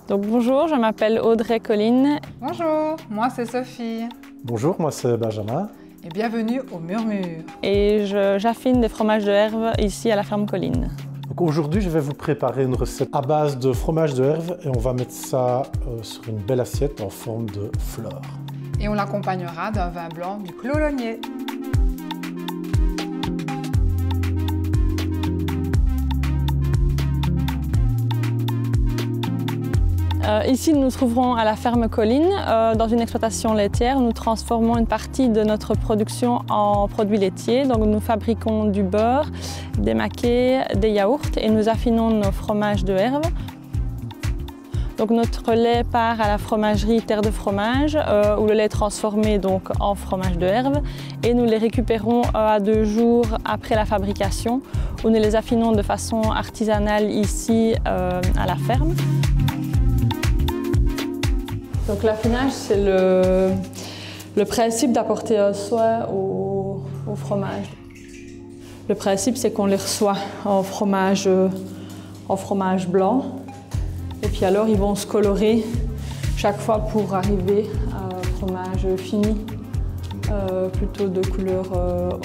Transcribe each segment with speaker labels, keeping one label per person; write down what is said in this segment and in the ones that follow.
Speaker 1: Donc bonjour, je m'appelle Audrey Colline.
Speaker 2: Bonjour, moi c'est Sophie.
Speaker 3: Bonjour, moi c'est Benjamin.
Speaker 2: Et bienvenue au Murmure.
Speaker 1: Et j'affine des fromages de Herve ici à la ferme Colline.
Speaker 3: Aujourd'hui, je vais vous préparer une recette à base de fromage de Herve et on va mettre ça sur une belle assiette en forme de fleur.
Speaker 2: Et on l'accompagnera d'un vin blanc du Clos Lognier.
Speaker 1: Ici, nous nous trouverons à la ferme Colline, dans une exploitation laitière. Nous transformons une partie de notre production en produits laitiers. Donc, nous fabriquons du beurre, des maquets, des yaourts et nous affinons nos fromages de Herve. Donc, notre lait part à la fromagerie Terre de Fromage, où le lait est transformé donc, en fromage de Herve. Et nous les récupérons à 2 jours après la fabrication, où nous les affinons de façon artisanale ici à la ferme. Donc l'affinage, c'est le principe d'apporter un soin au fromage. Le principe, c'est qu'on les reçoit en fromage blanc. Et puis alors, ils vont se colorer chaque fois pour arriver à un fromage fini, plutôt de couleur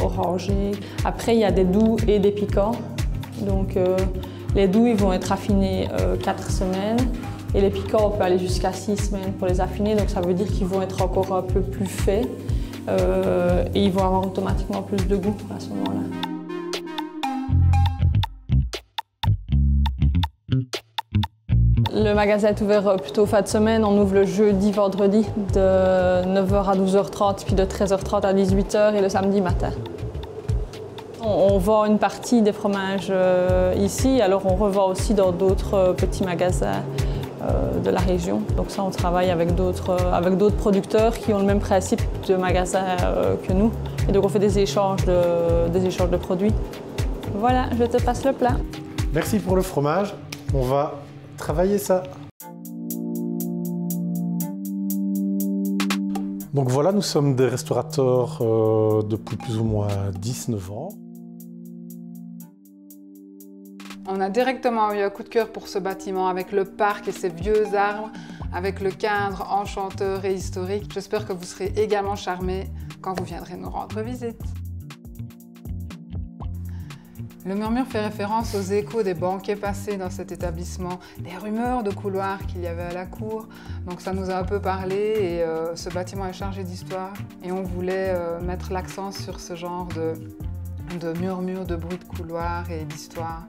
Speaker 1: orangée. Après, il y a des doux et des piquants. Donc les doux, ils vont être affinés 4 semaines. Et les piquants, on peut aller jusqu'à 6 semaines pour les affiner, donc ça veut dire qu'ils vont être encore un peu plus faits et ils vont avoir automatiquement plus de goût à ce moment-là. Le magasin est ouvert plutôt fin de semaine, on ouvre le jeudi, vendredi de 9h à 12h30 puis de 13h30 à 18h et le samedi matin. On vend une partie des fromages ici, alors on revend aussi dans d'autres petits magasins de la région. Donc ça, on travaille avec d'autres producteurs qui ont le même principe de magasin que nous. Et donc on fait des échanges de produits. Voilà, je te passe le plat.
Speaker 3: Merci pour le fromage. On va travailler ça. Donc voilà, nous sommes des restaurateurs depuis plus ou moins 19 ans.
Speaker 2: On a directement eu un coup de cœur pour ce bâtiment avec le parc et ses vieux arbres, avec le cadre enchanteur et historique. J'espère que vous serez également charmés quand vous viendrez nous rendre visite. Le Murmure fait référence aux échos des banquets passés dans cet établissement, des rumeurs de couloirs qu'il y avait à la cour. Donc ça nous a un peu parlé et ce bâtiment est chargé d'histoire. Et on voulait mettre l'accent sur ce genre de murmures, de bruits de couloirs et d'histoire.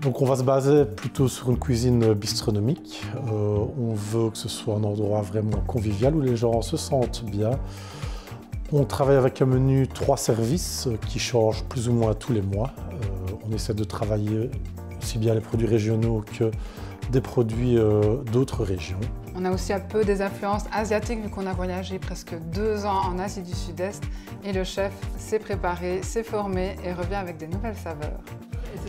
Speaker 3: Donc on va se baser plutôt sur une cuisine bistronomique. On veut que ce soit un endroit vraiment convivial où les gens se sentent bien. On travaille avec un menu 3 services qui change plus ou moins tous les mois. On essaie de travailler aussi bien les produits régionaux que des produits d'autres régions.
Speaker 2: On a aussi un peu des influences asiatiques vu qu'on a voyagé presque 2 ans en Asie du Sud-Est et le chef s'est préparé, s'est formé et revient avec des nouvelles saveurs.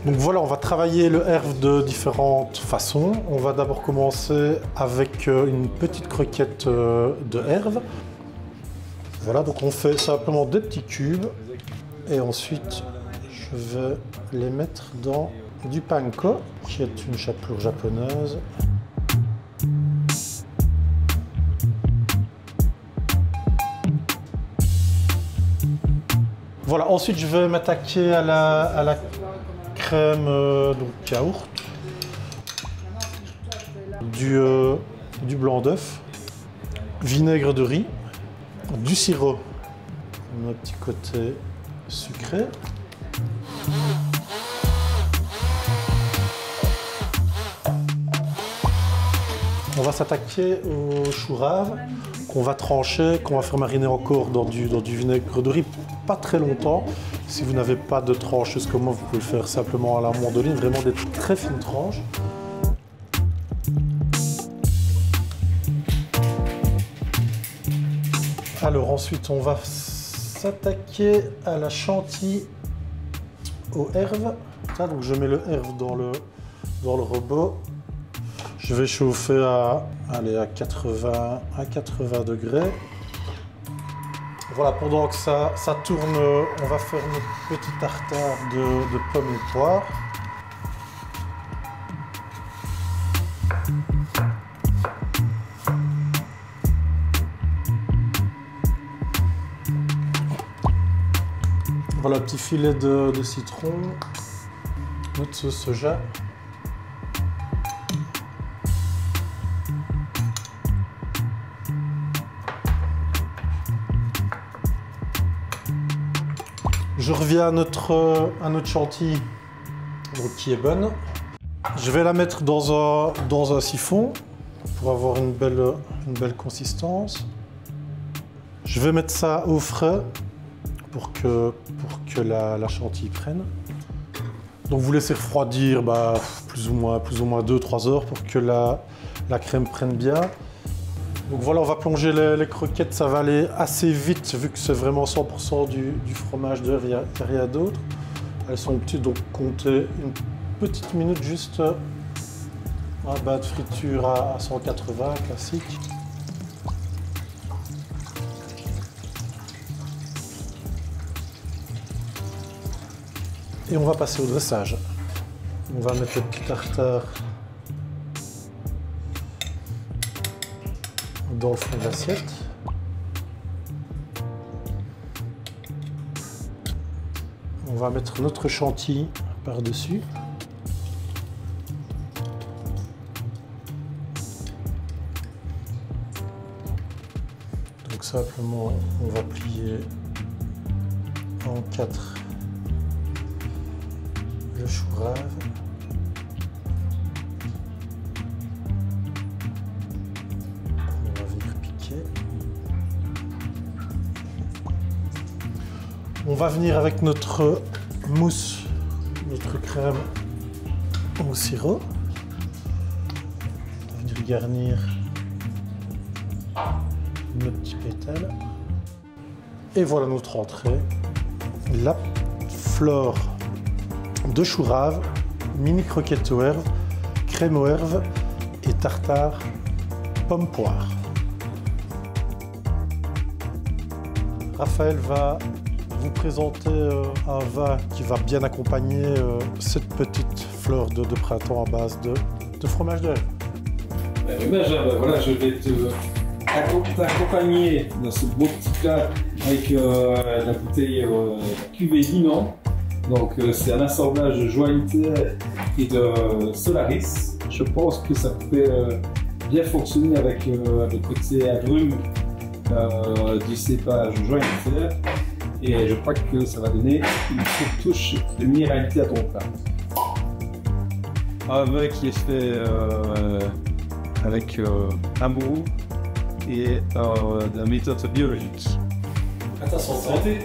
Speaker 3: Donc voilà, on va travailler le Herve de différentes façons. On va d'abord commencer avec une petite croquette de Herve. Voilà, donc on fait simplement des petits cubes et ensuite je vais les mettre dans du panko, qui est une chapelure japonaise. Voilà, ensuite je vais m'attaquer à la crème donc yaourt, du blanc d'œuf, vinaigre de riz, du sirop, un petit côté sucré. On va s'attaquer au chou rave qu'on va trancher, qu'on va faire mariner encore dans du vinaigre de riz, pas très longtemps. Si vous n'avez pas de trancheuse comme moi, vous pouvez le faire simplement à la mandoline, vraiment des très fines tranches. Alors ensuite, on va s'attaquer à la chantilly aux Herve. Donc je mets le Herve dans le robot. Je vais chauffer à 80 degrés. Voilà, pendant que ça tourne, on va faire notre petit tartare de pommes et poires. petit filet de citron, notre sauce soja. Je reviens à notre chantilly donc, qui est bonne. Je vais la mettre dans un siphon pour avoir une belle consistance. Je vais mettre ça au frais pour que la chantilly prenne. Donc vous laissez refroidir plus ou moins 2-3 heures pour que la crème prenne bien. Donc voilà, on va plonger les croquettes, ça va aller assez vite vu que c'est vraiment 100% du fromage de il n'y a rien d'autre. Elles sont petites, donc comptez une petite minute juste un bas de friture à 180 classique. Et on va passer au dressage. On va mettre le petit tartare dans le fond de l'assiette. On va mettre notre chantilly par-dessus. Donc simplement, on va plier en 4 le chou rave. On va venir piquer. On va venir avec notre mousse, notre crème au sirop. On va venir garnir nos petits pétales. Et voilà notre entrée. La fleur de chou rave, mini croquettes aux herbes, crème aux herbes et tartare pomme poire. Raphaël va vous présenter un vin qui va bien accompagner cette petite fleur de printemps à base de fromage de herbes.
Speaker 4: Voilà, je vais t'accompagner dans ce beau petit plat avec la bouteille cuvée Dinan. Donc c'est un assemblage de Joalité et de Solaris. Je pense que ça pourrait bien fonctionner avec le côté agrumes du cépage Joalité. Et je crois que ça va donner une petite touche de minéralité à ton plat. Un vin qui est fait avec amour et de la méthode biologique.
Speaker 3: À ta santé.